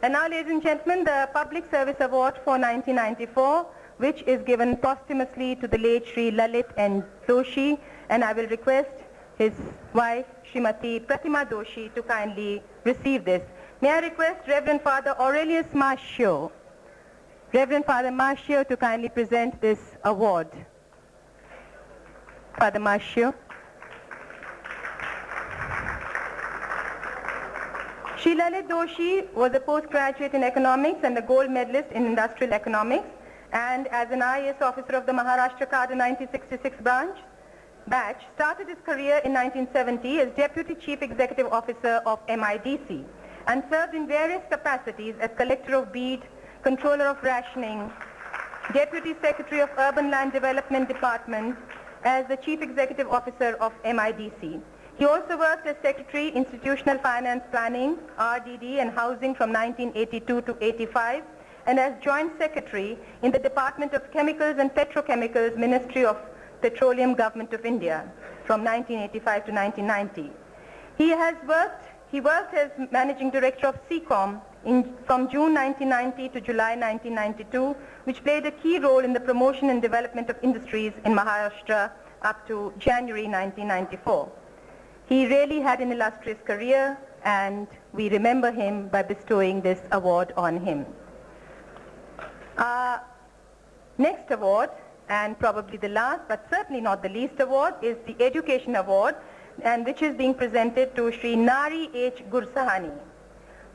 And now, ladies and gentlemen, the Public Service Award for 1994, which is given posthumously to the late Shri Lalit and Doshi, and I will request his wife, Srimati Pratima Doshi, to kindly receive this. May I request Rev Fr Aurelius Maschio, Rev Fr Maschio, to kindly present this award. Father Maschio. Shri Lalit Doshi was a postgraduate in economics and a gold medalist in industrial economics, and as an IAS officer of the Maharashtra Cadre 1966 batch, started his career in 1970 as Deputy Chief Executive Officer of MIDC and served in various capacities as Collector of Beed, Controller of Rationing, Deputy Secretary of Urban Land Development Department, as the Chief Executive Officer of MIDC. He also worked as Secretary, Institutional Finance Planning, RDD and Housing from 1982 to 85, and as Joint Secretary in the Department of Chemicals and Petrochemicals, Ministry of Petroleum, Government of India from 1985 to 1990. He worked as Managing Director of CECOM from June 1990 to July 1992, which played a key role in the promotion and development of industries in Maharashtra up to January 1994. He really had an illustrious career, and we remember him by bestowing this award on him. Next award, and probably the last but certainly not the least award, is the Education Award, and which is being presented to Shri Nari H. Gursahani.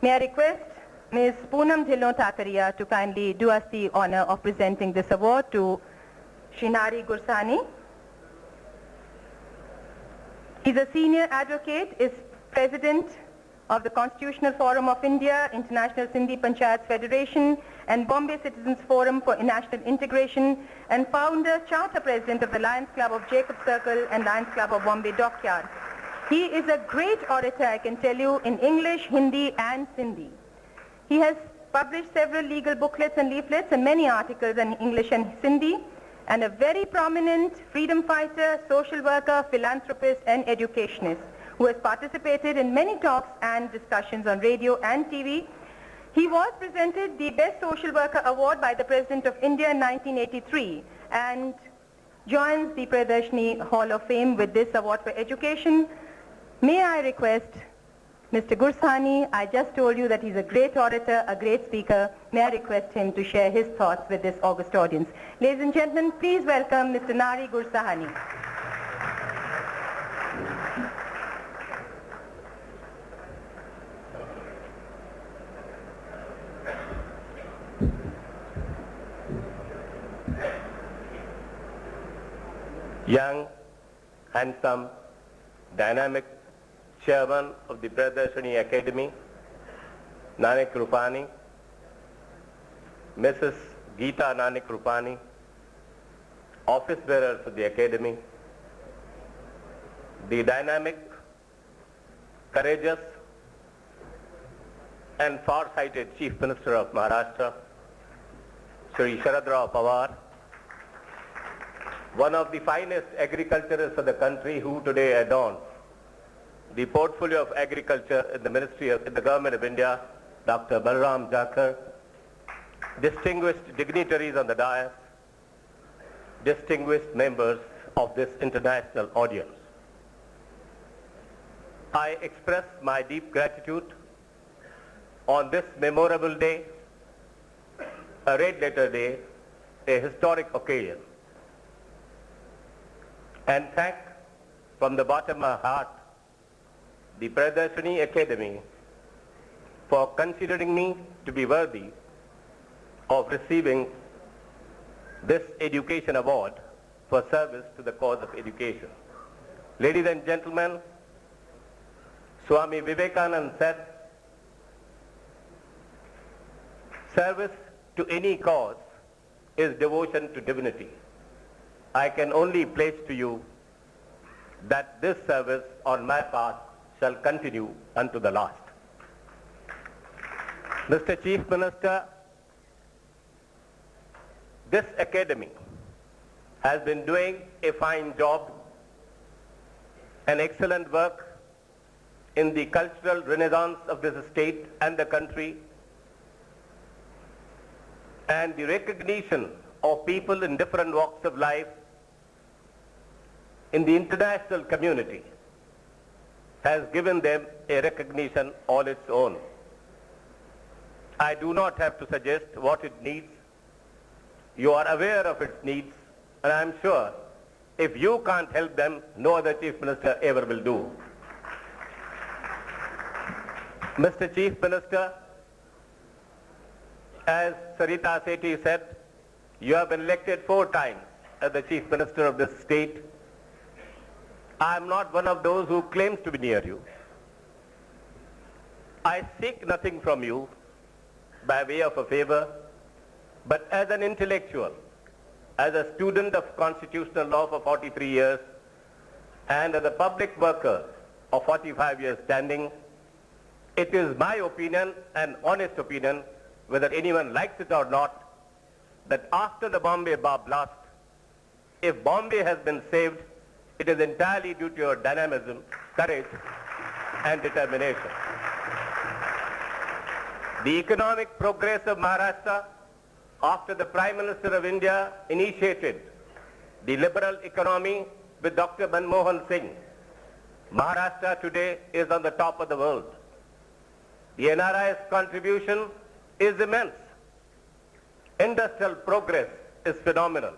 May I request Ms. Poonam Dhillon Thakariya to kindly do us the honor of presenting this award to Shri Nari Gursahani. He's a senior advocate, is President of the Constitutional Forum of India, International Sindhi Panchayats Federation, and Bombay Citizens Forum for National Integration, and founder, charter president of the Lions Club of Jacob Circle and Lions Club of Bombay Dockyard. He is a great orator, I can tell you, in English, Hindi, and Sindhi. He has published several legal booklets and leaflets and many articles in English and Sindhi, and a very prominent freedom fighter, social worker, philanthropist, and educationist who has participated in many talks and discussions on radio and TV. He was presented the Best Social Worker Award by the President of India in 1983 and joins the Pradarshini Hall of Fame with this award for education. May I request Mr. Gursahani, I just told you that he's a great orator, a great speaker. May I request him to share his thoughts with this august audience. Ladies and gentlemen, please welcome Mr. Nari Gursahani. Young, handsome, dynamic Chairman of the Pradarshini Academy, Nanak Rupani, Mrs. Geeta Nanak Rupani, office bearers of the Academy, the dynamic, courageous, and far-sighted Chief Minister of Maharashtra, Shri Sharad Rao Pawar, one of the finest agriculturists of the country who today adorns the portfolio of agriculture in the Ministry of the Government of India, Dr. Balram Jakar, distinguished dignitaries on the dais, distinguished members of this international audience. I express my deep gratitude on this memorable day, a red letter day, a historic occasion, and thank from the bottom of my heart the Pradarshini Academy for considering me to be worthy of receiving this education award for service to the cause of education. Ladies and gentlemen, Swami Vivekananda said, service to any cause is devotion to divinity. I can only place to you that this service on my part shall continue unto the last. Mr. Chief Minister, this academy has been doing a fine job, an excellent work in the cultural renaissance of this state and the country and the recognition of people in different walks of life in the international community has given them a recognition all its own. I do not have to suggest what it needs. You are aware of its needs, and I am sure if you can't help them, no other Chief Minister ever will do. Mr. Chief Minister, as Sarita Sethi said, you have been elected 4 times as the Chief Minister of this state. I am not one of those who claims to be near you. I seek nothing from you by way of a favor, but as an intellectual, as a student of constitutional law for 43 years, and as a public worker of 45 years standing, it is my opinion, an honest opinion, whether anyone likes it or not, that after the Bombay bar blast, if Bombay has been saved, it is entirely due to your dynamism, courage, and determination. The economic progress of Maharashtra, after the Prime Minister of India initiated the liberal economy with Dr. Manmohan Singh, Maharashtra today is on the top of the world. The NRI's contribution is immense. Industrial progress is phenomenal.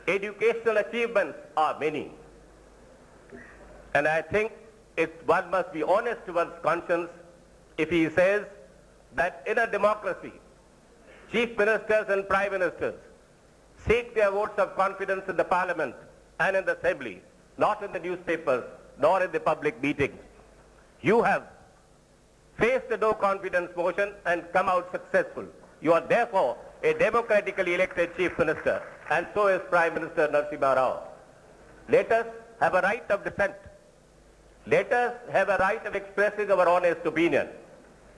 Educational achievements are many. And I think one must be honest to one's conscience if he says that in a democracy, Chief Ministers and Prime Ministers seek their votes of confidence in the Parliament and in the Assembly, not in the newspapers, nor in the public meetings. You have faced the no confidence motion and come out successful. You are therefore a democratically elected Chief Minister, and so is Prime Minister Narasimha Rao. Let us have a right of dissent. Let us have a right of expressing our honest opinion.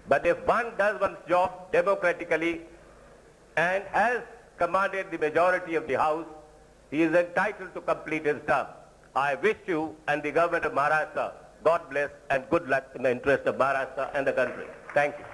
But if one does one's job democratically and has commanded the majority of the House, he is entitled to complete his term. I wish you and the government of Maharashtra God bless and good luck in the interest of Maharashtra and the country. Thank you.